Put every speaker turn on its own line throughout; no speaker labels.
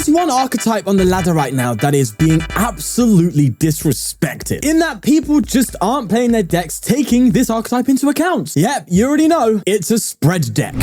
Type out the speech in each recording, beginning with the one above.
There's one archetype on the ladder right now that is being absolutely disrespected, in that people just aren't playing their decks taking this archetype into account. Yep, you already know, it's a spread deck.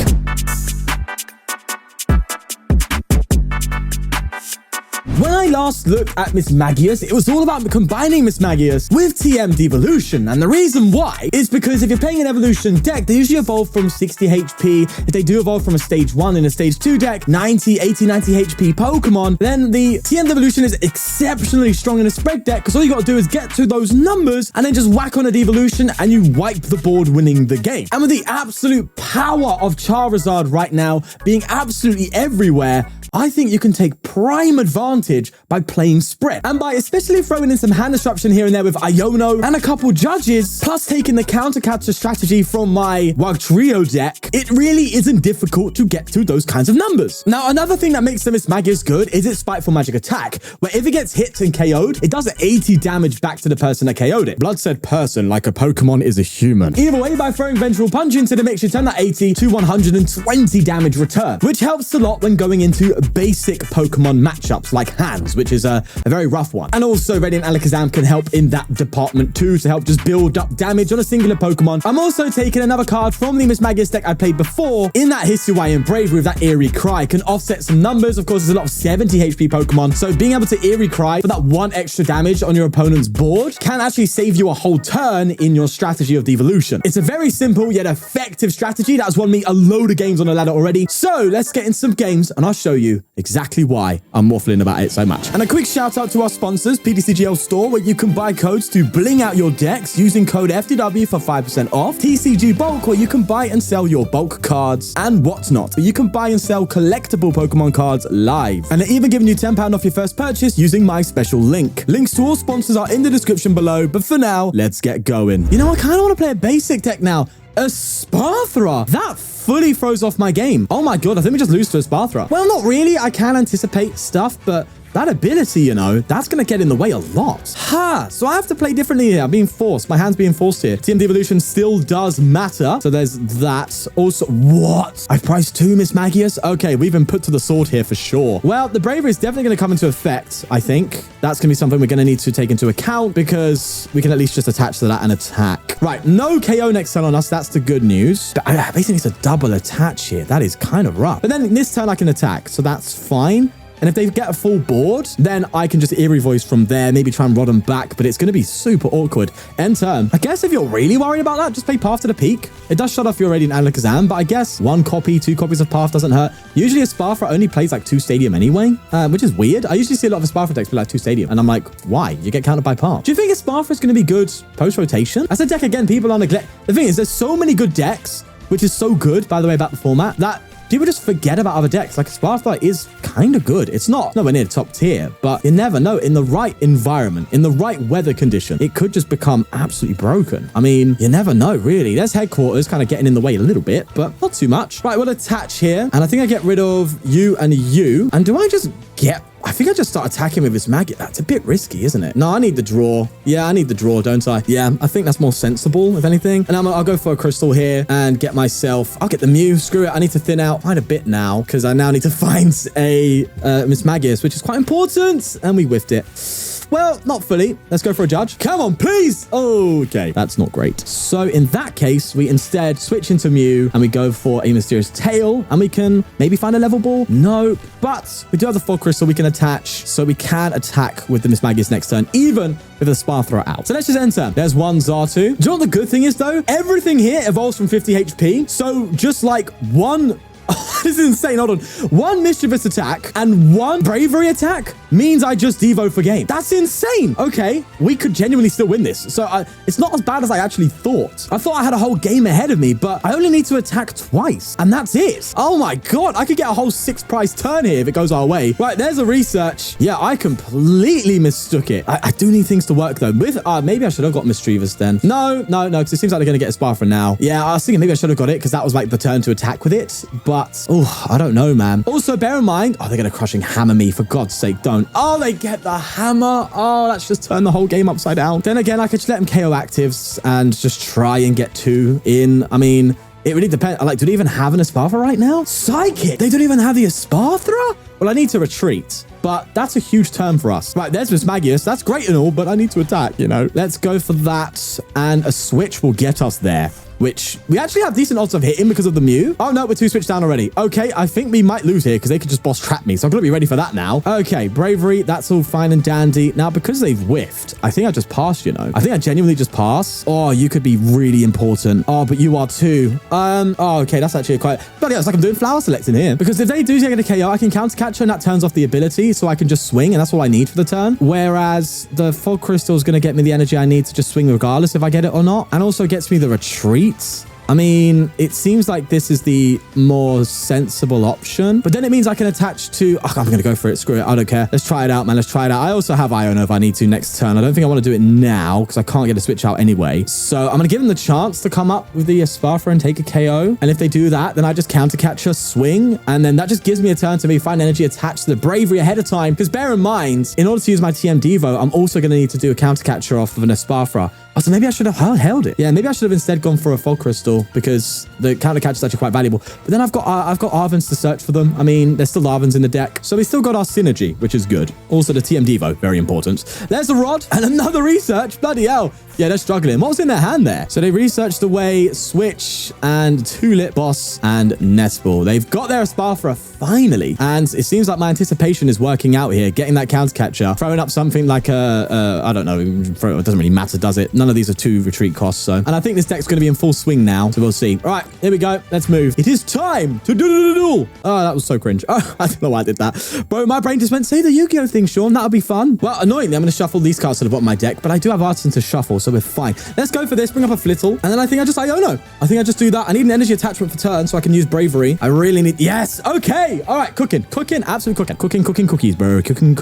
When I last looked at Mismagius, it was all about combining Mismagius with TM Devolution, and the reason why is because if you're playing an evolution deck, they usually evolve from 60 HP. If they do evolve from a stage 1 in a stage 2 deck, 90, 80, 90 HP Pokemon, then the TM Devolution is exceptionally strong in a spread deck, because all you got to do is get to those numbers and then just whack on a Devolution and you wipe the board, winning the game. And with the absolute power of Charizard right now being absolutely everywhere, I think you can take prime advantage by playing spread. And by especially throwing in some hand disruption here and there with Iono and a couple judges, plus taking the counter-capture strategy from my Wugtrio deck, it really isn't difficult to get to those kinds of numbers. Now, another thing that makes the Mismagius good is its Spiteful Magic attack, where if it gets hit and KO'd, it does 80 damage back to the person that KO'd it. Blood said person, like a Pokemon is a human. Either way, by throwing Vengeful Punch into it makes you turn that 80 to 120 damage return, which helps a lot when going into basic Pokemon matchups like hands, which is a very rough one. And also Radiant Alakazam can help in that department too, to help just build up damage on a singular Pokemon. I'm also taking another card from the Mismagius deck I played before in that Hisuian Braviary with that Eerie Cry. Can offset some numbers. Of course, there's a lot of 70 HP Pokemon, so being able to Eerie Cry for that one extra damage on your opponent's board can actually save you a whole turn in your strategy of Devolution. It's a very simple yet effective strategy that has won me a load of games on the ladder already. So let's get in some games and I'll show you exactly why I'm waffling about it so much. And a quick shout out to our sponsors, ptcgl store, where you can buy codes to bling out your decks using code FDW for 5% off. TCG Bulk, where you can buy and sell your bulk cards and whatnot, where you can buy and sell collectible Pokemon cards live. And they're even giving you £10 off your first purchase using my special link. Links to all sponsors are in the description below, but for now, let's get going. You know, I kind of want to play a basic deck now. A Sparthra! That fully throws off my game. Oh my god, I think we just lose to a Sparthra. Well, not really. I can anticipate stuff, but that ability, you know, that's going to get in the way a lot. Ha! So I have to play differently here. I'm being forced. My hand's being forced here. TM Devolution still does matter. So there's that. Also, what? I've priced 2 Mismagius? Okay, we've been put to the sword here for sure. Well, the Bravery is definitely going to come into effect, I think. That's going to be something we're going to need to take into account, because we can at least just attach to that and attack. Right, no KO next turn on us. That's the good news. But I basically need a double attach here. That is kind of rough. But then this turn I can attack, so that's fine. And if they get a full board, then I can just Eerie Voice from there, maybe try and rod them back, but it's going to be super awkward. End turn. I guess if you're really worried about that, just play Path to the Peak. It does shut off your Radiant Alakazam, but I guess 1 copy, 2 copies of Path doesn't hurt. Usually a Sparthra only plays like 2 Stadium anyway, which is weird. I usually see a lot of Sparthra decks play like 2 Stadium, and I'm like, why? You get countered by Path. Do you think a Sparthra is going to be good post-rotation? As a deck, again, people are neglect. The thing is, there's so many good decks, which is so good, by the way, about the format, that people just forget about other decks. Like, Sparthra is kind of good. It's not nowhere near the top tier, but you never know. In the right environment, in the right weather condition, it could just become absolutely broken. I mean, you never know, really. There's headquarters kind of getting in the way a little bit, but not too much. Right, we'll attach here, and I think I get rid of you and you. And do I just get... I think I just start attacking with this Maggot. That's a bit risky, isn't it? No, I need the draw. Yeah, I need the draw, don't I? Yeah, I think that's more sensible, if anything. And I'll go for a crystal here and get myself... I'll get the Mew. Screw it. I need to thin out quite a bit now, because I now need to find a Mismagius, which is quite important. And we whiffed it. Well, not fully. Let's go for a judge. Come on, please. Okay, that's not great. So in that case, we instead switch into Mew and we go for a Mysterious Tail, and we can maybe find a level ball. No, but we do have the Fog Crystal we can attach, so we can attack with the Mismagius next turn, even with the Sparthra out. So let's just enter. There's 1 Xatu. Do you know what the good thing is, though? Everything here evolves from 50 HP. So just like 1... This is insane. Hold on. 1 Misdreavus attack and 1 Braviary attack means I just Devo for game. That's insane. Okay, we could genuinely still win this. So it's not as bad as I actually thought. I thought I had a whole game ahead of me, but I only need to attack twice, and that's it. Oh my god, I could get a whole 6 price turn here if it goes our way. Right, there's a research. Yeah, I completely mistook it. I do need things to work, though. With maybe I should have got Misdreavus then. No, because it seems like they're going to get a Sparthra now. Yeah, I was thinking maybe I should have got it, because that was like the turn to attack with it, but... Oh, I don't know, man. Also, bear in mind... Oh, they're going to Crushing Hammer me. For God's sake, don't. Oh, they get the hammer. Oh, that's just turned the whole game upside down. Then again, I could just let them KO actives and just try and get 2 in. I mean... It really depends. Like, do they even have an Espathra right now? Psychic! They don't even have the Espathra? Well, I need to retreat, but that's a huge turn for us. Right, there's Mismagius. That's great and all, but I need to attack, you know? Let's go for that, and a switch will get us there, which we actually have decent odds of hitting because of the Mew. Oh, no, we're 2 switched down already. Okay, I think we might lose here because they could just boss trap me, so I'm going to be ready for that now. Okay, Braviary, that's all fine and dandy. Now, because they've whiffed, I think I just passed, you know? I think I genuinely just pass. Oh, you could be really important. Oh, but you are too. Oh, okay, that's actually quite... But yeah, it's like I'm doing flower selecting here. Because if they do get a KO, I can counter catch her and that turns off the ability, so I can just swing, and that's all I need for the turn. Whereas the Fog Crystal is going to get me the energy I need to just swing regardless if I get it or not. And also gets me the retreat. I mean, it seems like this is the more sensible option, but then it means I can attach to... Oh, I'm going to go for it. Screw it. I don't care. Let's try it out, man. Let's try it out. I also have Iono if I need to next turn. I don't think I want to do it now because I can't get a switch out anyway. So I'm going to give them the chance to come up with the Espathra and take a KO. And if they do that, then I just counter catch her, swing, and then that just gives me a turn to maybe find energy attached to the Braviary ahead of time. Because bear in mind, in order to use my TM Devo, I'm also going to need to do a counter catcher off of an Espathra. Oh, so maybe I should have held it. Yeah, maybe I should have instead gone for a Fog Crystal because the counter catch is actually quite valuable. But then I've got Arvens to search for them. I mean, there's still Arvens in the deck. So we still got our synergy, which is good. Also, the TM Devo, very important. There's a Rod and another research. Bloody hell. Yeah, they're struggling. What was in their hand there? So they researched away Switch and Tulip, Boss, and Nestball. They've got their Espathra finally. And it seems like my anticipation is working out here. Getting that counter catcher, throwing up something like I don't know, it doesn't really matter, does it? None of these are 2 retreat costs. So, and I think this deck's going to be in full swing now. So we'll see. All right, here we go. Let's move. It is time to do. Oh, that was so cringe. Oh, I don't know why I did that. Bro, my brain just went, say the Yu-Gi-Oh thing, Sean. That'll be fun. Well, annoyingly, I'm going to shuffle these cards to the bottom of my deck, but I do have Artazon to shuffle, so we're fine. Let's go for this. Bring up a Flittle. And then I think I just Iono. I think I just do that. I need an energy attachment for turn so I can use Braviary. I really need... Yes. Okay. All right. Cooking. Absolutely cooking. Cooking cookies, bro. Cooking.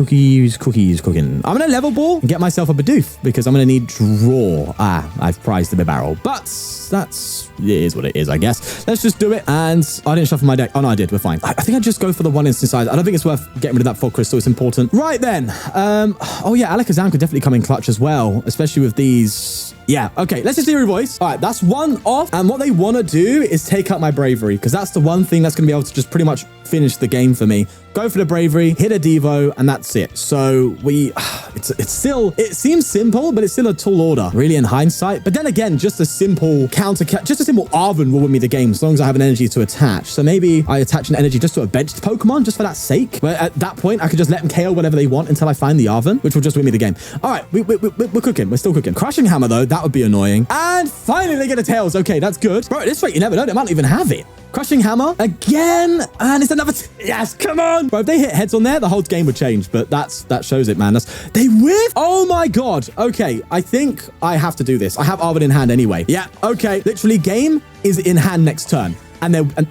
I'm going to level ball and get myself a Bidoof because I'm going to need draw. I've prized the Bibarel, but that's... It is what it is, I guess. Let's just do it. And I didn't shuffle my deck. Oh, no, I did. We're fine. I think I just go for the 1 instant size. I don't think it's worth getting rid of that Fog Crystal. It's important. Right then. Oh, yeah. Alakazam could definitely come in clutch as well, especially with these... Yeah, okay, let's just do a voice. All right, that's 1 off. And what they want to do is take out my Braviary because that's the one thing that's going to be able to just pretty much finish the game for me. Go for the Braviary, hit a Devo, and that's it. So it's still, it seems simple, but it's still a tall order, really, in hindsight. But then again, just a simple just a simple Arven will win me the game as long as I have an energy to attach. So maybe I attach an energy just to a benched Pokemon just for that sake. But at that point, I could just let them KO whatever they want until I find the Arven, which will just win me the game. All right, we're cooking. We're still cooking. Crushing Hammer, though, that would be annoying. And finally, they get a Tails. Okay, that's good. Bro, at this rate, you never know. They might not even have it. Crushing Hammer again, and it's another... Yes, come on. Bro, if they hit heads on there, the whole game would change, but that shows it, man. They whiff. Oh my God. Okay, I think I have to do this. I have Arven in hand anyway. Yeah, okay. Literally, game is in hand next turn. And then...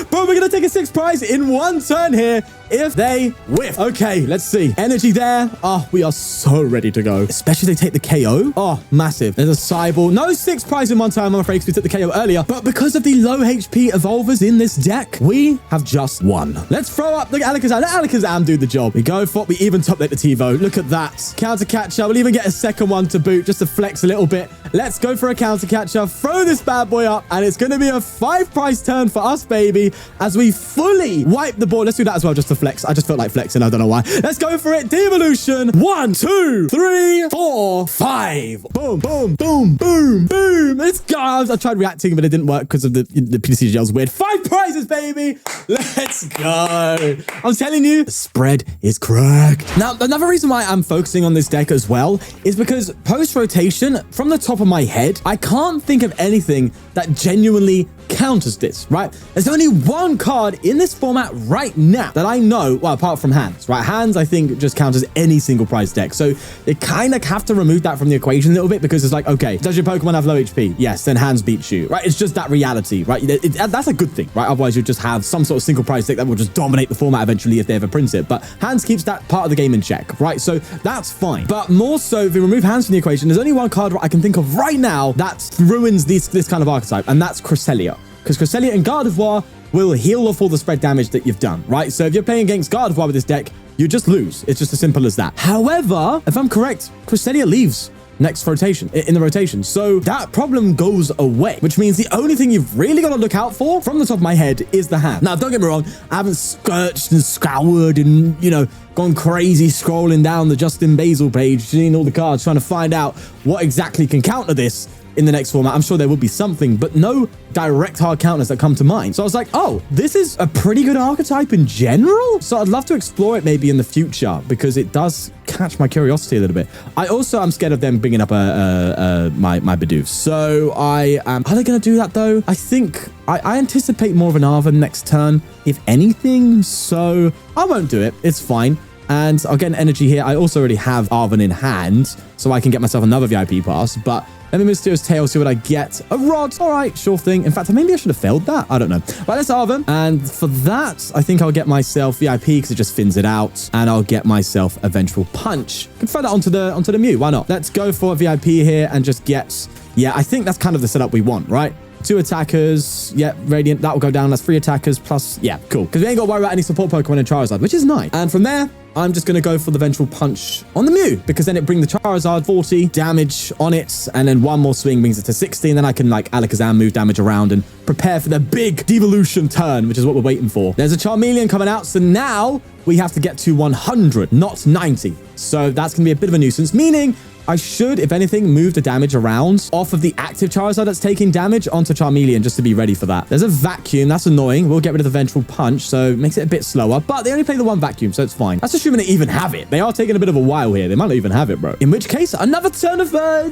Bro, we're going to take a 6 prize in 1 turn here if they whiff. Okay, let's see. Energy there. Oh, we are so ready to go. Especially if they take the KO. Oh, massive. There's a Cyball. No 6 prize in 1 turn, I'm afraid, because we took the KO earlier. But because of the low HP evolvers in this deck, we have just won. Let's throw up the Alakazam. Let Alakazam do the job. We go for it. We even top late the TiVo. Look at that. Counter catcher. We'll even get a second one to boot just to flex a little bit. Let's go for a counter catcher. Throw this bad boy up. And it's going to be a 5 prize turn for us, baby, as we fully wipe the board. Let's do that as well just to flex. I just felt like flexing. I don't know why. Let's go for it. Devolution. 1, 2, 3, 4, 5. Boom, boom, boom, boom, boom. Let's go. I tried reacting, but it didn't work because of the ptcgl's weird. 5 prizes, baby. Let's go. I'm telling you, the spread is cracked. Now, another reason why I'm focusing on this deck as well is because post-rotation, from the top of my head, I can't think of anything that genuinely counters this, right? There's only 1 card in this format right now that I know, well, apart from hands, right? Hands, I think, just counters any single prize deck. So they kind of have to remove that from the equation a little bit because it's like, okay, does your Pokemon have low HP? Yes, then hands beats you, right? It's just that reality, right? That's a good thing, right? Otherwise, you just have some sort of single prize deck that will just dominate the format eventually if they ever print it. But hands keeps that part of the game in check, right? So that's fine. But more so, if we remove hands from the equation, there's only 1 card I can think of right now that ruins this kind of archetype, and that's Cresselia. Because Cresselia and Gardevoir will heal off all the spread damage that you've done, right? So if you're playing against Gardevoir with this deck, you just lose. It's just as simple as that. However, if I'm correct, Cresselia leaves next rotation, in the rotation. So that problem goes away, which means the only thing you've really got to look out for from the top of my head is the hand. Now, don't get me wrong. I haven't searched and scoured and, you know, gone crazy scrolling down the Justin Basil page, seeing all the cards, trying to find out what exactly can counter this in the next format. I'm sure there will be something, but no direct hard counters that come to mind. So I was like, oh, this is a pretty good archetype in general. So I'd love to explore it maybe in the future because it does catch my curiosity a little bit. I'm scared of them bringing up my Bidoof. So are they going to do that though? I think I anticipate more of an Arven next turn, if anything. So I won't do it. It's fine. And I'll get an energy here. I also already have Arven in hand, so I can get myself another VIP pass. But let me Mysterious Tail, see what I get. A rod. All right, sure thing. In fact, maybe I should have failed that. I don't know. But let's Arven. And for that, I think I'll get myself VIP because it just thins it out. And I'll get myself a Vengeful Punch. I can throw that onto the Mew. Why not? Let's go for a VIP here and just get... Yeah, I think that's kind of the setup we want, right? 2 attackers. Yeah, Radiant. That will go down. That's 3 attackers plus... Yeah, cool. Because we ain't got to worry about any support Pokemon in Charizard, which is nice. And from there, I'm just going to go for the Vengeful Punch on the Mew, because then it brings the Charizard 40 damage on it, and then one more swing brings it to 60, and then I can, like, Alakazam move damage around and prepare for the big Devolution turn, which is what we're waiting for. There's a Charmeleon coming out, so now we have to get to 100, not 90. So that's going to be a bit of a nuisance, meaning I should, if anything, move the damage around off of the active Charizard that's taking damage onto Charmeleon just to be ready for that. There's a vacuum. That's annoying. We'll get rid of the Vengeful Punch, so it makes it a bit slower, but they only play the one vacuum, so it's fine. That's assuming they even have it. They are taking a bit of a while here. They might not even have it, bro. In which case, another turn of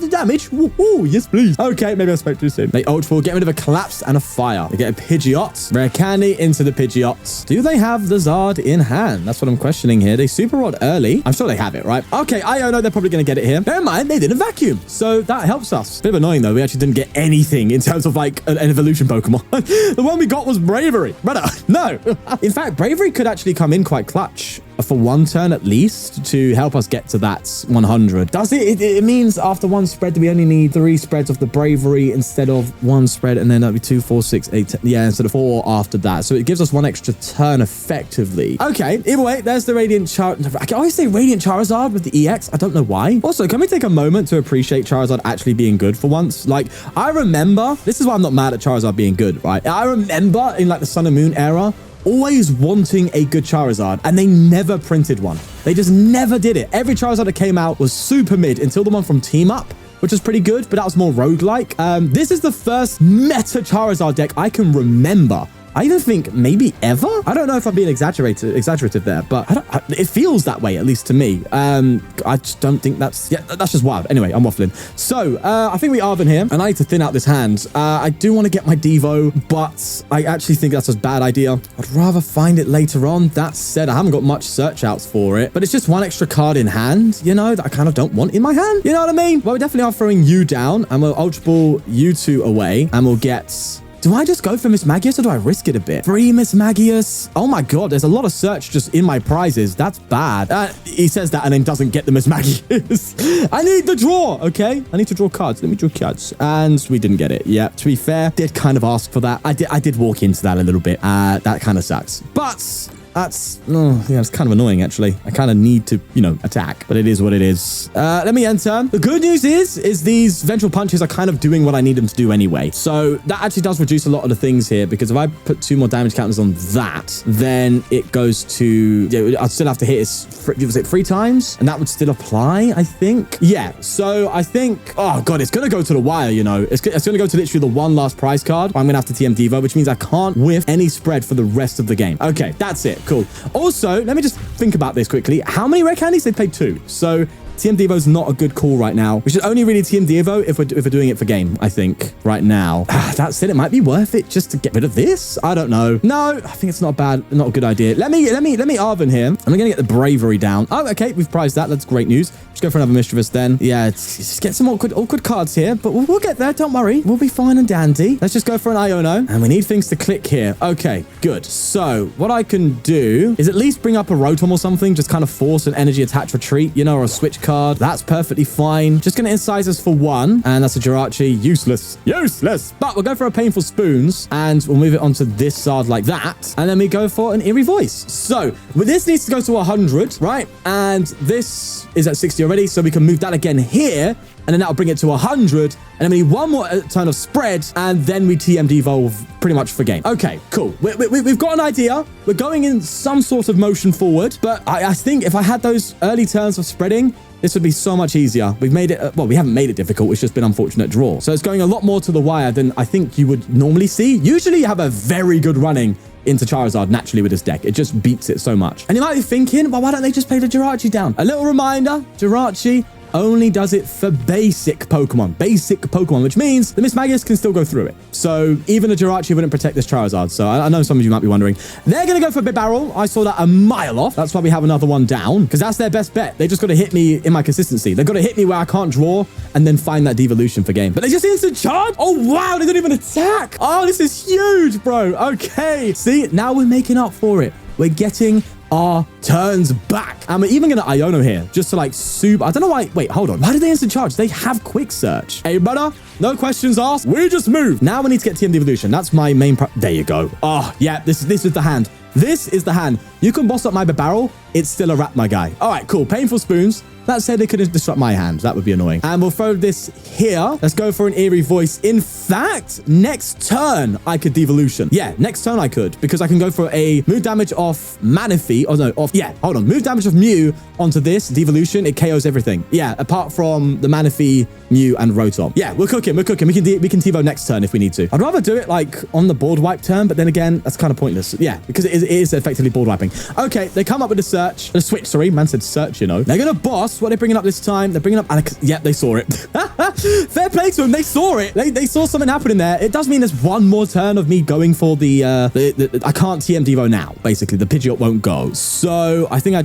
damage. Ooh, yes, please. Okay, maybe I spoke too soon. They Ultra Ball, get rid of a Collapse and a Fire. They get a Pidgeot. Rare Candy into the Pidgeot. Do they have the Zard in hand? That's what I'm questioning here. They Super Rod early. I'm sure they have it, right? Okay, Iono, they're probably going to get it here. Bear in mind, they didn't vacuum, so that helps us. Bit of annoying, though. We actually didn't get anything in terms of, like, an evolution Pokemon. The one we got was Braviary. Brother, no. In fact, Braviary could actually come in quite clutch for one turn at least to help us get to that 100. Does it? It means after one spread, we only need 3 spreads of the Braviary instead of 1 spread, and then that'd be 2, 4, 6, 8, 10. Yeah, instead of 4 after that. So it gives us 1 extra turn effectively. Okay, either way, there's the Radiant Charizard. I can always say Radiant Charizard with the EX. I don't know why. Also, can we take a moment to appreciate Charizard actually being good for once? Like, I remember, this is why I'm not mad at Charizard being good, right? I remember in, like, the Sun and Moon era, always wanting a good Charizard, and they never printed one. They just never did it. Every Charizard that came out was super mid until the one from Team Up, which was pretty good, but that was more roguelike. This is the first meta Charizard deck I can remember. I even think maybe ever. I don't know if I'm being exaggerative there, but it feels that way, at least to me. I just don't think that's just wild. Anyway, I'm waffling. So I think we Arven here, and I need to thin out this hand. I do want to get my Devo, but I actually think that's a bad idea. I'd rather find it later on. That said, I haven't got much search outs for it, but it's just 1 extra card in hand, you know, that I kind of don't want in my hand. You know what I mean? Well, we definitely are throwing you down, and we'll Ultra Ball you 2 away, and we'll get... Do I just go for Mismagius or do I risk it a bit? Free Mismagius. Oh my god, there's a lot of search just in my prizes. That's bad. He says that and then doesn't get the Mismagius. I need the draw, okay? I need to draw cards. Let me draw cards. And we didn't get it. Yeah, to be fair, did kind of ask for that. I did walk into that a little bit. That kind of sucks. But... it's kind of annoying, actually. I kind of need to, you know, attack, but it is what it is. Let me enter. The good news is these Vengeful Punches are kind of doing what I need them to do anyway. So that actually does reduce a lot of the things here, because if I put 2 more damage counters on that, then it goes to, yeah, I'd still have to hit it, was it 3 times? And that would still apply, I think. Yeah, so I think, oh god, it's going to go to the wire, you know. It's going to go to literally the 1 last prize card. I'm going to have to TM Devo, which means I can't whiff any spread for the rest of the game. Okay, that's it. Cool. Also, let me just think about this quickly. How many rare candies? They played 2. So TM Devo's not a good call right now. We should only really TM Devo if we're doing it for game, I think, right now. That said, it might be worth it just to get rid of this. I don't know. No, I think it's not a good idea. Let me Arven here. I'm gonna get the Braviary down. Oh, okay, we've prized that. That's great news. Let's go for another Misdreavus then. Yeah, just get some awkward cards here, but we'll get there. Don't worry. We'll be fine and dandy. Let's just go for an Iono, and we need things to click here. Okay, good. So what I can do is at least bring up a Rotom or something, just kind of force an energy attach retreat, you know, or a switch card. That's perfectly fine. Just gonna incise us for 1, and that's a Jirachi. Useless. But we'll go for a Painful Spoons, and we'll move it onto this side like that, and then we go for an Eerie Voice. So this needs to go to 100, right? And this is at 60 already. ready? So we can move that again here, and then that'll bring it to 100. And then we need one more turn of spread, and then we TM devolve pretty much for game. Okay, cool. We've got an idea. We're going in some sort of motion forward, but I think if I had those early turns of spreading, this would be so much easier. We've made it, well, we haven't made it difficult. It's just been unfortunate draw. So it's going a lot more to the wire than I think you would normally see. Usually you have a very good running into Charizard naturally with this deck. It just beats it so much. And you might be thinking, well, why don't they just play the Jirachi down? A little reminder, Jirachi only does it for basic Pokemon, which means the Mismagius can still go through it. So even a Jirachi wouldn't protect this Charizard. So I know some of you might be wondering. They're going to go for Bibarel. I saw that a mile off. That's why we have another one down, because that's their best bet. They just got to hit me in my consistency. They've got to hit me where I can't draw and then find that devolution for game. But they just instant charge. Oh, wow. They don't even attack. Oh, this is huge, bro. Okay. See, now we're making up for it. We're getting our turns back. And we're even going to Iono here just to like super. I don't know why. Wait, hold on. Why did they instant charge? They have quick search. Hey, brother. No questions asked. We just move. Now we need to get TM Devolution. That's my main. There you go. Oh, yeah. This is the hand. This is the hand. You can boss up my Bibarel. It's still a wrap, my guy. All right, cool. Painful spoons. That said, they couldn't disrupt my hand. That would be annoying. And we'll throw this here. Let's go for an eerie voice. In fact, next turn, I could devolution. Yeah, next turn I could, because I can go for a move damage off Manaphy. Oh, no, off. Yeah, hold on. Move damage of Mew onto this devolution. It KOs everything. Yeah, apart from the Manaphy, Mew, and Rotom. Yeah, we're cooking. We're cooking. We can Tevo next turn if we need to. I'd rather do it like on the board wipe turn, but then again, that's kind of pointless. Yeah, because it is effectively board wiping. Okay, they come up with a search. A switch, sorry. Man said search, you know. They're going to boss. What are they bringing up this time? They're bringing up yeah, they saw it. Fair play to them. They saw it. They saw something happening there. It does mean there's one more turn of me going for the I can't TM Devo now. Basically, the Pidgeot won't go. So I think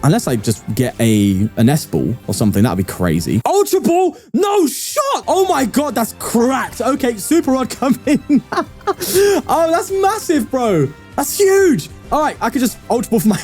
unless I just get an S-Ball or something, that'd be crazy. Ultra Ball, no shot. Oh my God, that's cracked. Okay, Super Rod coming. Oh, that's massive, bro. That's huge. All right, I could just Ultra Ball for my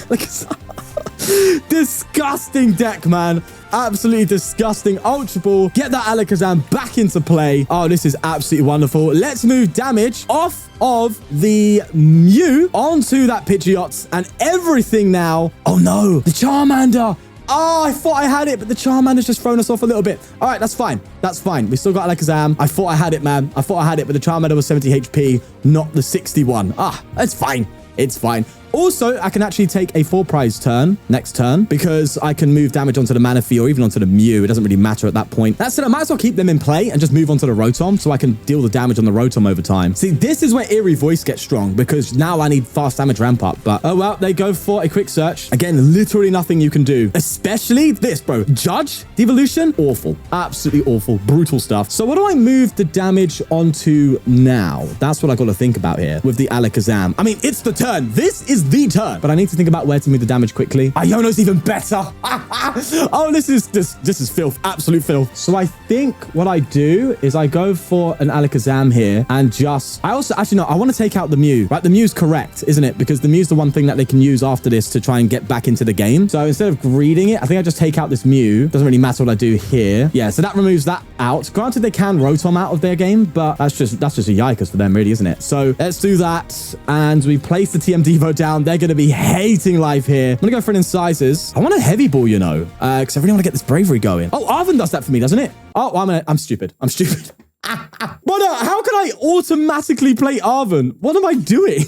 disgusting deck, man. Absolutely disgusting. Ultra Ball. Get that Alakazam back into play. Oh, this is absolutely wonderful. Let's move damage off of the Mew onto that Pidgeot and everything now. Oh, no. The Charmander. Oh, I thought I had it, but the Charmander's just thrown us off a little bit. All right, that's fine. That's fine. We still got Alakazam. I thought I had it, man. I thought I had it, but the Charmander was 70 HP, not the 61. Ah, that's fine. It's fine. Also, I can actually take a 4-prize turn next turn because I can move damage onto the Manaphy or even onto the Mew. It doesn't really matter at that point. That said, I might as well keep them in play and just move on to the Rotom so I can deal the damage on the Rotom over time. See, this is where Eerie Voice gets strong because now I need fast damage ramp up. But, oh, well, they go for a quick search. Again, literally nothing you can do. Especially this, bro. Judge Devolution, awful. Absolutely awful. Brutal stuff. So what do I move the damage onto now? That's what I got to think about here with the Alakazam. I mean, it's the turn. This is the turn, but I need to think about where to move the damage quickly. Iono's even better. Oh, this is filth. Absolute filth. So I think what I do is I go for an Alakazam here and actually, no, I want to take out the Mew, right? The Mew's correct, isn't it? Because the Mew's the one thing that they can use after this to try and get back into the game. So instead of greeding it, I think I just take out this Mew. Doesn't really matter what I do here. Yeah, so that removes that out. Granted, they can Rotom out of their game, but that's just a yikers for them, really, isn't it? So let's do that. And we place the TM Devo down. They're going to be hating life here. I'm going to go for an Incisors. I want a Heavy Ball, you know, because I really want to get this Braviary going. Oh, Arven does that for me, doesn't it? Oh, I'm stupid. I'm stupid. Brother, how can I automatically play Arven? What am I doing?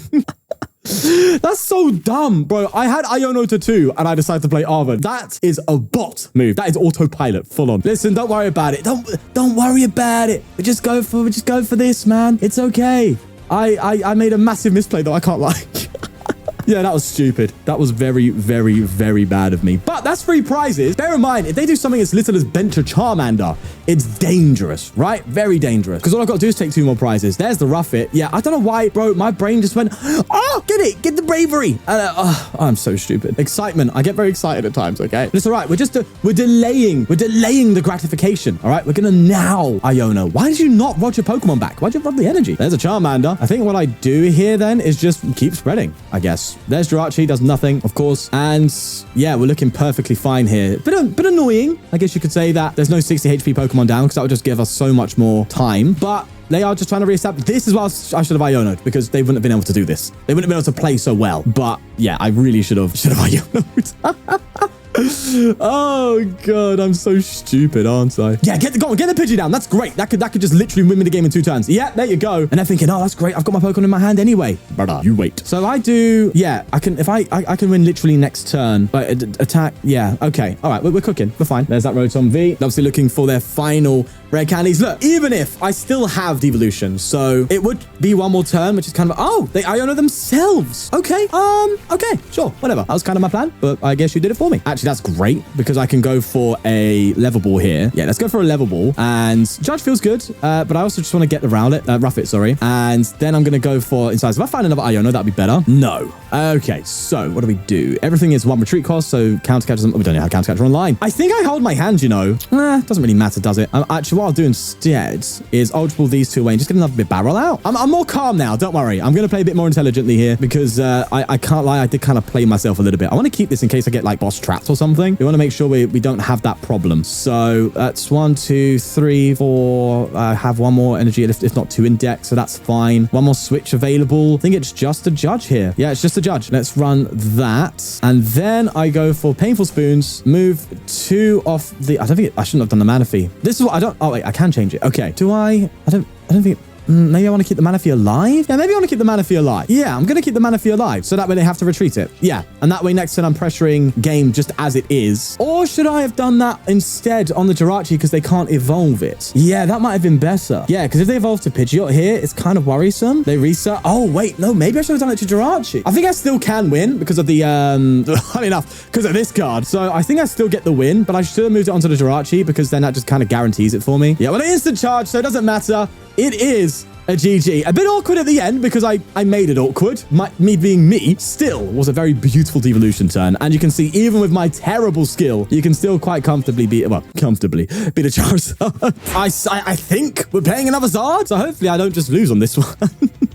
That's so dumb, bro. I had Iono to 2 and I decided to play Arven. That is a bot move. That is autopilot, full on. Listen, don't worry about it. Don't worry about it. We just go for this, man. It's okay. I made a massive misplay though. I can't lie. Yeah, that was stupid. That was very, very, very bad of me. But that's 3 prizes. Bear in mind, if they do something as little as bench a Charmander, it's dangerous, right? Very dangerous. Because all I've got to do is take 2 more prizes. There's the Rufflet. Yeah, I don't know why, bro. My brain just went, oh, get it. Get the Braviary. I'm so stupid. Excitement. I get very excited at times, okay? But it's all right. We're delaying the gratification, all right? We're going to now Iono. Why did you not rod your Pokemon back? Why'd you rod the energy? There's a Charmander. I think what I do here then is just keep spreading, I guess. There's Jirachi, does nothing, of course. And yeah, we're looking perfectly fine here. Bit annoying, I guess you could say, that there's no 60 HP Pokemon down because that would just give us so much more time. But they are just trying to reestablish. This is why I should have Iono'd because they wouldn't have been able to do this. They wouldn't have been able to play so well. But yeah, I really should have Iono'd. Oh god, I'm so stupid, aren't I? Yeah, go on, get the Pidgey down. That's great. That could just literally win me the game in 2 turns. Yeah, there you go. And they're thinking, oh, that's great. I've got my Pokemon in my hand anyway. Brother, you wait. So I do, yeah, I can, if I can win literally next turn, but attack, yeah, okay. All right, we're cooking. We're fine. There's that Rotom V. Obviously looking for their final rare candies. Look, even if I still have Devolution, so it would be one more turn, which is kind of, oh, they Iono themselves. Okay, okay, sure, whatever. That was kind of my plan, but I guess you did it for me. Actually, that's great because I can go for a level ball here. Yeah, let's go for a level ball. And Judge feels good, but I also just want to get the Rufflet, sorry. And then I'm going to go for inside. If I find another Iono, that'd be better. No. Okay, so what do we do? Everything is 1 retreat cost, so counter catchers. We don't know how counter catcher online. I think I hold my hand, you know. Doesn't really matter, does it? Actually, what I'll do instead is Ultra Ball these two away and just get another Bibarel out. I'm more calm now, don't worry. I'm going to play a bit more intelligently here because I can't lie, I did kind of play myself a little bit. I want to keep this in case I get like boss trapped or something. We want to make sure we don't have that problem. So that's 1, 2, 3, 4. I have one more energy, if not 2 in deck, so that's fine. One more switch available. I think it's just a Judge here. Yeah, it's just a Judge. Let's run that. And then I go for Painful Spoons, move 2 off the, I don't think I shouldn't have done the Manaphy. This is what I don't, oh wait, I can change it. Okay. Do I don't think, maybe I want to keep the Manaphy alive? Yeah, maybe I want to keep the Manaphy alive. Yeah, I'm going to keep the Manaphy alive. So that way they have to retreat it. Yeah. And that way next turn I'm pressuring game just as it is. Or should I have done that instead on the Jirachi because they can't evolve it? Yeah, that might have been better. Yeah, because if they evolve to Pidgeot here, it's kind of worrisome. They reset. Oh, wait. No, maybe I should have done it to Jirachi. I think I still can win because of the, funny enough, because of this card. So I think I still get the win, but I should have moved it onto the Jirachi because then that just kind of guarantees it for me. Yeah, well, an instant charge, so it doesn't matter. It is a GG. A bit awkward at the end because I made it awkward. Me being me still was a very beautiful devolution turn. And you can see even with my terrible skill, you can still quite comfortably beat, well, comfortably beat a Charizard. I think we're playing another Zard. So hopefully I don't just lose on this one.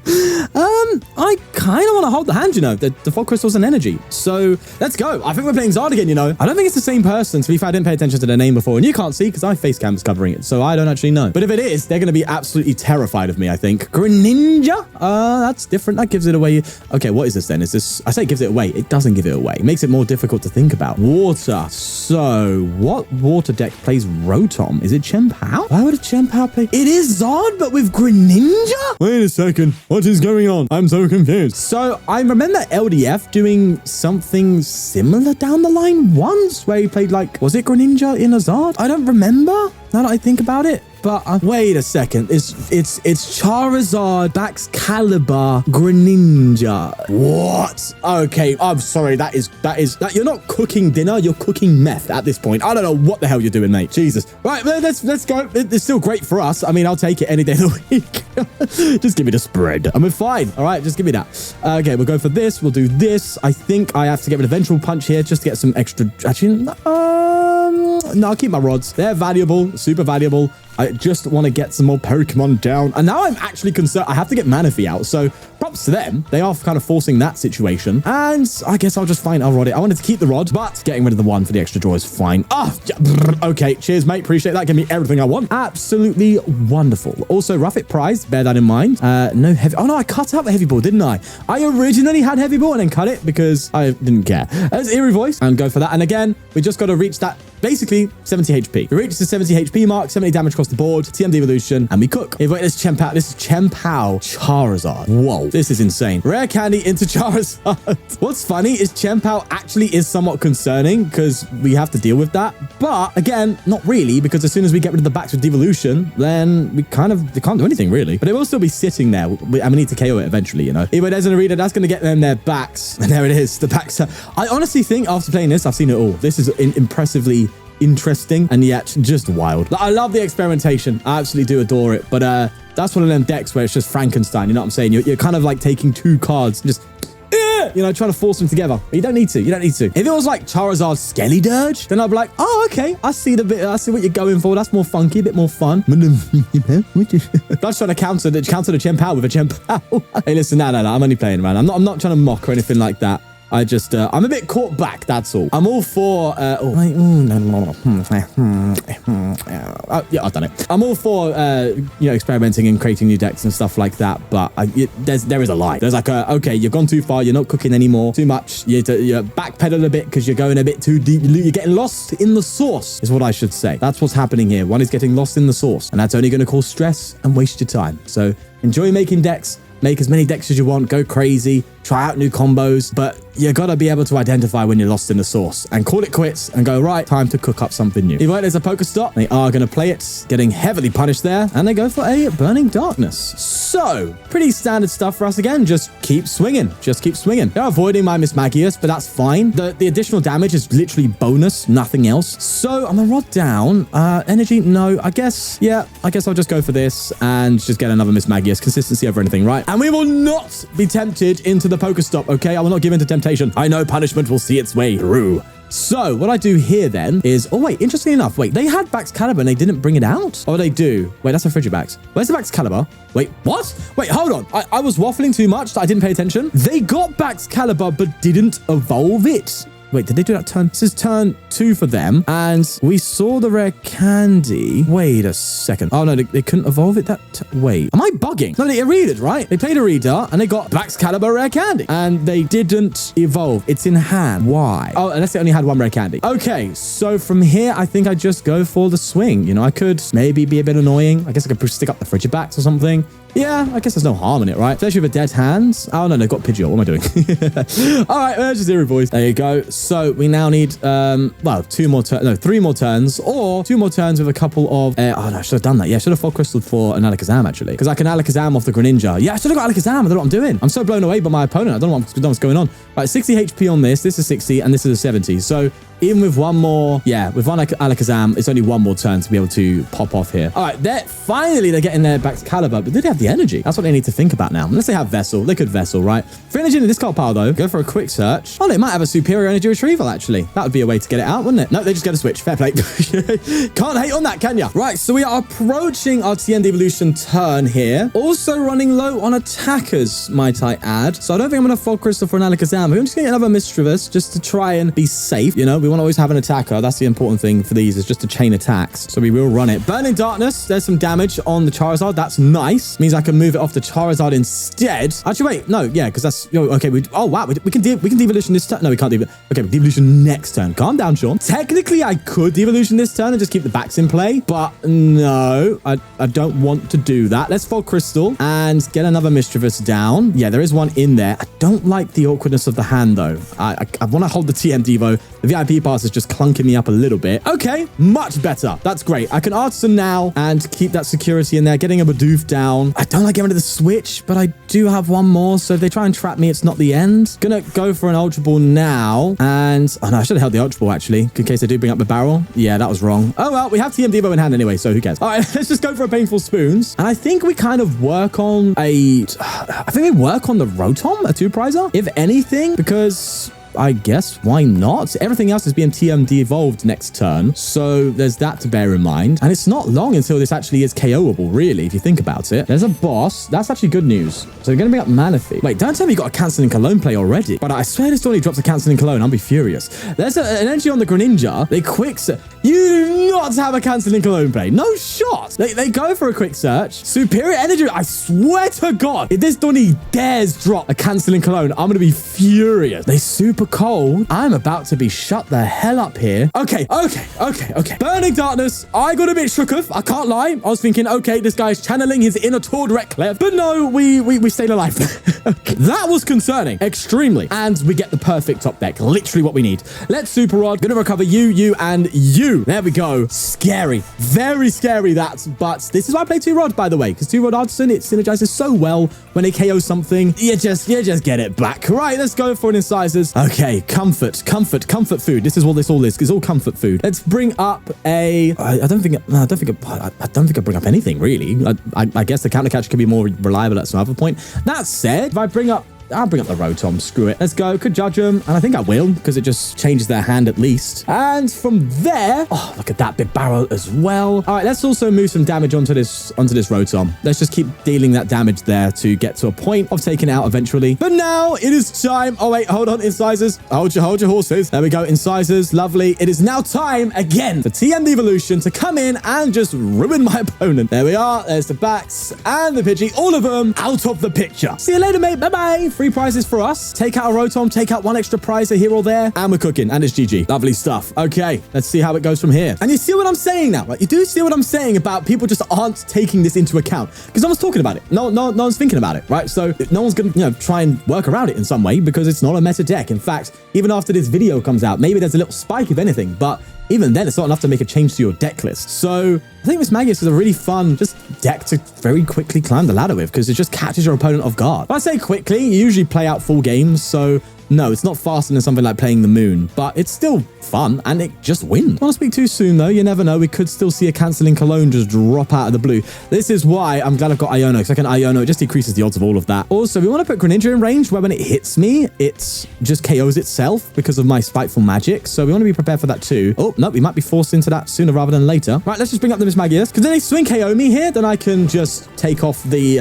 I kind of want to hold the hand, you know, the Fog Crystal's an energy. So let's go. I think we're playing Zard again, you know. I don't think it's the same person. To be fair, I didn't pay attention to their name before. And you can't see because my face cam is covering it. So I don't actually know. But if it is, they're going to be absolutely terrified of me, I think. Greninja? That's different. That gives it away. Okay, what is this then? Is this... I say it gives it away. It doesn't give it away. It makes it more difficult to think about. Water. So what water deck plays Rotom? Is it Chien-Pao? Why would a Chien-Pao play? It is Zard, but with Greninja? Wait a second. What is going on? I'm so confused. So I remember LDF doing something similar down the line once where he played like, was it Greninja in a Zard? I don't remember now that I think about it. But wait a second, it's Charizard, Baxcalibur, Greninja. What? Okay, I'm sorry. That is you're not cooking dinner, you're cooking meth at this point. I don't know what the hell you're doing, mate. Jesus. Right, let's go. It's still great for us. I mean, I'll take it any day of the week. Just give me the spread. I'm fine. All right, just give me that. Okay, we'll go for this. We'll do this. I think I have to get rid of Vengeful Punch here just to get some extra. Actually, no, I'll keep my rods. They're valuable, super valuable. I just want to get some more Pokemon down. And now I'm actually concerned. I have to get Manaphy out. So props to them. They are kind of forcing that situation. And I guess I'll just find I'll rod it. I wanted to keep the rod, but getting rid of the one for the extra draw is fine. Okay. Cheers, mate. Appreciate that. Give me everything I want. Absolutely wonderful. Also, Rufflet prize. Bear that in mind. No heavy. Oh, no. I cut out the heavy ball, didn't I? I originally had heavy ball and then cut it because I didn't care. There's Eerie Voice and go for that. And again, we just got to reach that basically 70 HP. We reached the 70 HP mark, 70 damage across the board, TM Devolution, and we cook. Hey, wait, this is Chien-Pao. This is Chien-Pao Charizard. Whoa, this is insane. Rare candy into Charizard. What's funny is Chien-Pao actually is somewhat concerning because we have to deal with that. But again, not really, because as soon as we get rid of the backs with Devolution, then we can't do anything really. But it will still be sitting there, and we need to KO it eventually, you know. Anyway, there's an arena that's going to get them their backs. And there it is, the backs. I honestly think after playing this, I've seen it all. This is impressively interesting and yet just wild. I love the experimentation. I absolutely do adore it. But that's one of them decks where it's just Frankenstein. You know what I'm saying? You're kind of like taking 2 cards and just, you know, trying to force them together. But you don't need to. You don't need to. If it was like Charizard Skellydirge, then I'd be like, oh, okay. I see what you're going for. That's more funky, a bit more fun. That's trying to counter the Chien-Pao with a Chien-Pao. Hey, listen, no. I'm only playing around. I'm not trying to mock or anything like that. I'm a bit caught back, that's all. I'm all for, yeah, I've done it. I'm all for, you know, experimenting and creating new decks and stuff like that, but there is a line. There's like okay, you've gone too far, you're not cooking anymore, too much, you're backpedaling a bit because you're going a bit too deep, you're getting lost in the sauce, is what I should say. That's what's happening here. One is getting lost in the sauce, and that's only going to cause stress and waste your time. So enjoy making decks, make as many decks as you want, go crazy, try out new combos, but you gotta be able to identify when you're lost in the sauce and call it quits and go, right, time to cook up something new. Either way, there's a Pokestop. They are gonna play it, getting heavily punished there, and they go for a Burning Darkness. So, pretty standard stuff for us again. Just keep swinging. Just keep swinging. They're avoiding my Mismagius, but that's fine. The additional damage is literally bonus, nothing else. So, I'm gonna rod down. Energy, no. I guess I'll just go for this and just get another Mismagius. Consistency over anything, right? And we will not be tempted into the Pokestop, okay? I will not give in to temptation. I know punishment will see its way through. So what I do here then is, oh wait, interestingly enough, wait, they had Baxcalibur and they didn't bring it out? Oh, they do. Wait, that's a Frigibax. Where's the Baxcalibur? Wait, what? Wait, hold on. I was waffling too much. I didn't pay attention. They got Baxcalibur but didn't evolve it. Wait, did they do that turn? This is turn 2 for them. And we saw the rare candy. Wait a second. Oh, no, they couldn't evolve it. Wait, am I bugging? No, they read it, right? They played a reader and they got Baxcalibur rare candy. And they didn't evolve. It's in hand. Why? Oh, unless they only had one rare candy. Okay, so from here, I think I just go for the swing. You know, I could maybe be a bit annoying. I guess I could stick up the Frigibax or something. Yeah, I guess there's no harm in it, right? Especially with dead hands. Oh, no, they've got Pidgeot. What am I doing? All right, just Zero Voice. There you go. So we now need, well, 3 more turns, or 2 more turns with a couple of, oh, no, I should have done that. Yeah, I should have Fog Crystal for an Alakazam, actually. Because I can Alakazam off the Greninja. Yeah, I should have got Alakazam. I don't know what I'm doing. I'm so blown away by my opponent. I don't know what's going on. Right, 60 HP on this. This is 60, and this is a 70. So even with one more, yeah, with one Alakazam, it's only 1 more turn to be able to pop off here. All right, finally they're getting their Baxcalibur, but do they have the energy? That's what they need to think about now. Unless they have Vessel. They could Vessel, right? For energy in this card pile, though, go for a quick search. Oh, they might have a superior energy retrieval, actually. That would be a way to get it out, wouldn't it? No, they just get a switch. Fair play. Can't hate on that, can ya? Right, so we are approaching our TM Devolution turn here. Also running low on attackers, might I add. So I don't think I'm going to Fog Crystal for an Alakazam. I'm just going to get another Misdreavus just to try and be safe. You know, we want to always have an attacker. That's the important thing for these, is just to chain attacks. So we will run it. Burning Darkness. There's some damage on the Charizard. That's nice. Means I can move it off the Charizard instead. Actually, wait. No, yeah, because that's... okay, oh, wow. We can Devolution this turn. No, we can't Devolution. Okay, Devolution next turn. Calm down, Sean. Technically, I could Devolution this turn and just keep the backs in play, but no, I don't want to do that. Let's Fog Crystal and get another Misdreavus down. Yeah, there is one in there. I don't like the awkwardness of the hand, though. I want to hold the TM Devo. The VIP pass is just clunking me up a little bit. Okay, much better. That's great. I can Artazon now and keep that security in there, getting a Bidoof down. I don't like getting rid of the switch, but I do have one more, so if they try and trap me, it's not the end. Gonna go for an Ultra Ball now, and... oh, no, I should have held the Ultra Ball, actually, in case they do bring up the barrel. Yeah, that was wrong. Oh, well, we have TM Devo in hand anyway, so who cares? All right, let's just go for a Painful Spoons, and I think we kind of work on a... I think we work on the Rotom, a 2-prizer, if anything, because... I guess, why not? Everything else is being TM de-evolved next turn, so there's that to bear in mind. And it's not long until this actually is KOable, really, if you think about it. There's a boss. That's actually good news. So we're going to bring up Manaphy. Wait, don't tell me you got a Canceling Cologne play already. But I swear this only drops a Canceling Cologne. I'll be furious. There's an energy on the Greninja. They quick... you do not have a Canceling Cologne play. No shot. They go for a quick search. Superior energy. I swear to God, if this Donny dares drop a Canceling Cologne, I'm going to be furious. They super cold. I'm about to be shut the hell up here. Okay. Burning Darkness. I got a bit shooketh. I can't lie. I was thinking, okay, this guy's channeling his inner Tord Reclef. But no, we stayed alive. Okay. That was concerning. Extremely. And we get the perfect top deck. Literally what we need. Let's Super Rod. Gonna recover you, and you. There we go. Scary. Very scary, that. But this is why I play 2-Rod, by the way. Because 2-Rod Artazon, it synergizes so well when they KO something. You just get it back. Right, let's go for an Incisors. Okay, comfort food. This is what this all is. It's all comfort food. Let's bring up a... I don't think I bring up anything, really. I guess the counter catch could be more reliable at some other point. That said, if I bring up I'll bring up the Rotom. Screw it. Let's go. Could judge them. And I think I will, because it just changes their hand at least. And from there, oh, look at that Bibarel as well. All right, let's also move some damage onto this Rotom. Let's just keep dealing that damage there to get to a point of taking it out eventually. But now it is time. Oh, wait, hold on. Incisors. Hold your horses. There we go. Incisors. Lovely. It is now time again for TM Devolution to come in and just ruin my opponent. There we are. There's the bats and the Pidgey. All of them out of the picture. See you later, mate. Bye-bye. 3 prizes for us. Take out a Rotom. Take out 1 extra prize here or there. And we're cooking. And it's GG. Lovely stuff. Okay. Let's see how it goes from here. And you see what I'm saying now, right? You do see what I'm saying about people just aren't taking this into account. Because no one's talking about it. No one's thinking about it, right? So no one's going to, try and work around it in some way because it's not a meta deck. In fact, even after this video comes out, maybe there's a little spike if anything, but even then, it's not enough to make a change to your deck list. So I think Mismagius is a really fun just deck to very quickly climb the ladder with because it just catches your opponent off guard. If I say quickly, you usually play out full games, so no, it's not faster than something like playing the moon, but it's still fun and it just wins. Don't want to speak too soon though. You never know. We could still see a cancelling Cologne just drop out of the blue. This is why I'm glad I've got Iono, because I can Iono. It just decreases the odds of all of that. Also, we want to put Greninja in range where when it hits me, it just KOs itself because of my spiteful magic. So we want to be prepared for that too. Oh, no, we might be forced into that sooner rather than later. Right, let's just bring up the Mismagius, because then they swing KO me here, then I can just take off the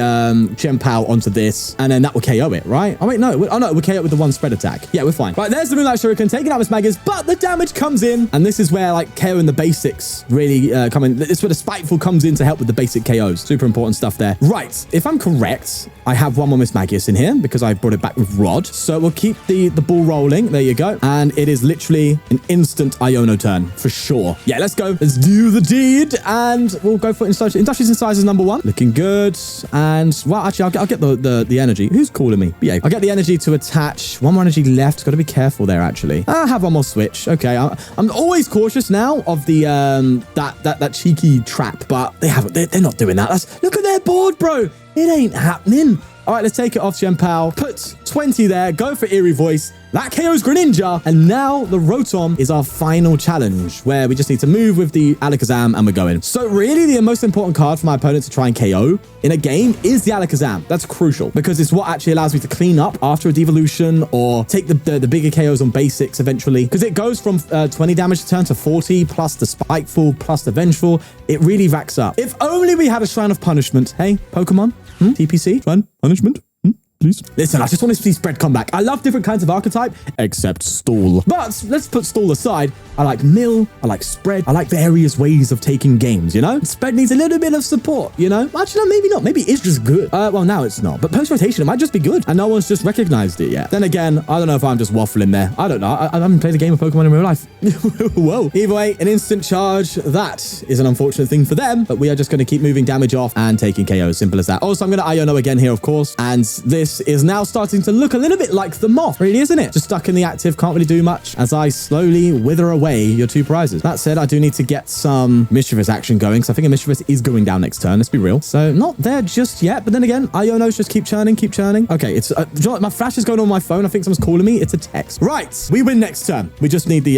Gem PAL onto this, and then that will KO it, right? Oh, wait, no. Oh, no, we'll KO it with the 1 spread attack. Yeah, we're fine. Right, there's the Moonlight Shuriken taking out Mismagius, but the damage comes in, and this is where, like, KO and the basics really come in. This is where the Spiteful comes in to help with the basic KOs. Super important stuff there. Right, if I'm correct, I have 1 more Mismagius in here, because I brought it back with Rod. So we'll keep the ball rolling. There you go. And it is literally an instant Iono turn, for sure. Yeah, let's go. Let's do the deed, and we'll go for Industrious Incisors number 1. Looking good. And, well, actually, I'll get the energy. Who's calling me? Yeah, I'll get the energy to attach. 1 more energy left. Got to be careful there, actually. I have 1 more switch. Okay, I'm always cautious now of the that cheeky trap, but they're not doing that. Look at their board, bro. It ain't happening. All right, let's take it off Gem PAL. Put 20 there. Go for Eerie Voice. That KOs Greninja. And now the Rotom is our final challenge, where we just need to move with the Alakazam and we're going. So really, the most important card for my opponent to try and KO in a game is the Alakazam. That's crucial because it's what actually allows me to clean up after a devolution or take the bigger KOs on basics eventually. Because it goes from 20 damage to turn to 40 plus the Spiteful plus the Vengeful. It really racks up. If only we had a Shrine of Punishment. Hey, Pokemon? TPC? Shrine Punishment? Please. Listen, I just want to see spread come back. I love different kinds of archetype, except stall. But let's put stall aside. I like mill, I like spread, I like various ways of taking games, you know? Spread needs a little bit of support, you know? Actually, no, maybe not. Maybe it's just good. Well, now it's not. But post-rotation, it might just be good. And no one's just recognized it yet. Then again, I don't know if I'm just waffling there. I don't know. I haven't played a game of Pokemon in real life. Whoa. Either way, an instant charge. That is an unfortunate thing for them. But we are just going to keep moving damage off and taking KO. Simple as that. Also, I'm going to Iono again here, of course. And this is now starting to look a little bit like the moth, really, isn't it? Just stuck in the active, can't really do much as I slowly wither away your 2 prizes. That said, I do need to get some Misdreavus action going, so I think a Misdreavus is going down next turn, let's be real. So not there just yet, but then again, Ionos just keep churning. Okay, it's do you know what? My flash is going on my phone. I think someone's calling me. It's a text. Right, we win next turn. We just need the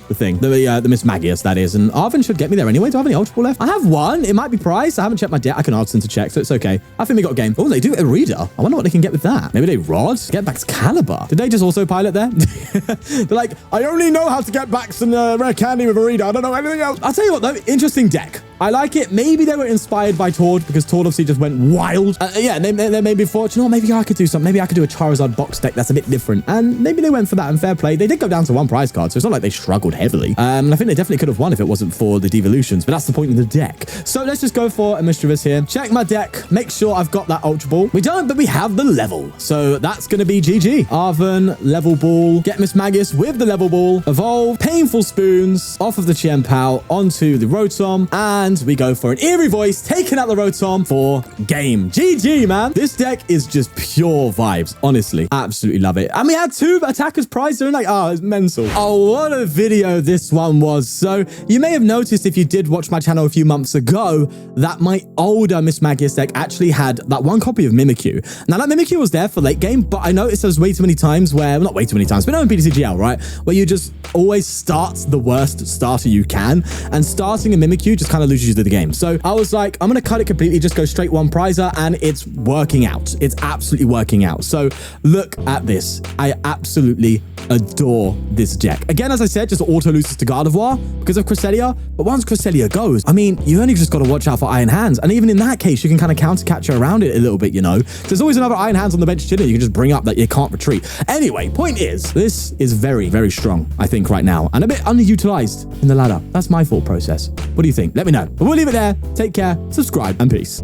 Mismagius, that is, and Arven should get me there anyway. Do I have any Ultra Ball left? I have 1. It might be priced. I haven't checked my deck. I can Artazon to check, so it's okay. I think we got a game. Oh, they do a reader. I wonder what they can get with that. Maybe they Rod? Get back Caliber. Did they just also pilot there? They're like, I only know how to get back some rare candy with a reader. I don't know anything else. I'll tell you what though, interesting deck. I like it. Maybe they were inspired by Tord because Tord obviously just went wild. Yeah, they maybe thought, you know, maybe I could do something. Maybe I could do a Charizard box deck that's a bit different. And maybe they went for that and fair play. They did go down to 1 prize card, so it's not like they struggled heavily. And I think they definitely could have won if it wasn't for the devolutions, but that's the point of the deck. So let's just go for a Misdreavus here. Check my deck. Make sure I've got that Ultra Ball. We don't, but we have the level. So that's going to be GG. Arven, Level Ball, get Mismagius with the Level Ball, evolve, Painful Spoons, off of the Gem PAL onto the Rotom, and we go for an Eerie Voice, taking out the Rotom for game. GG, man. This deck is just pure vibes, honestly. Absolutely love it. And we had 2 attackers prize during, like, oh, it's mental. Oh, what a video this one was. So you may have noticed if you did watch my channel a few months ago that my older Mismagius deck actually had that 1 copy of Mimikyu. Now, that Mimikyu was there for late game, but I noticed there's way too many times where, well, not way too many times, but no in ptcgl, right? Where you just always start the worst starter you can, and starting a Mimikyu just kind of loses loses you to the game. So I was like, I'm going to cut it completely, just go straight one prizer, and it's working out. It's absolutely working out. So look at this. I absolutely adore this deck. Again, as I said, just auto loses to Gardevoir because of Cresselia. But once Cresselia goes, I mean, you only just got to watch out for Iron Hands. And even in that case, you can kind of counter-catch around it a little bit, you know. So there's always another Iron Hands on the bench chilling. You can just bring up that you can't retreat. Anyway, point is, this is very, very strong, I think, right now. And a bit underutilized in the ladder. That's my thought process. What do you think? Let me know. But we'll leave it there. Take care, subscribe, and peace.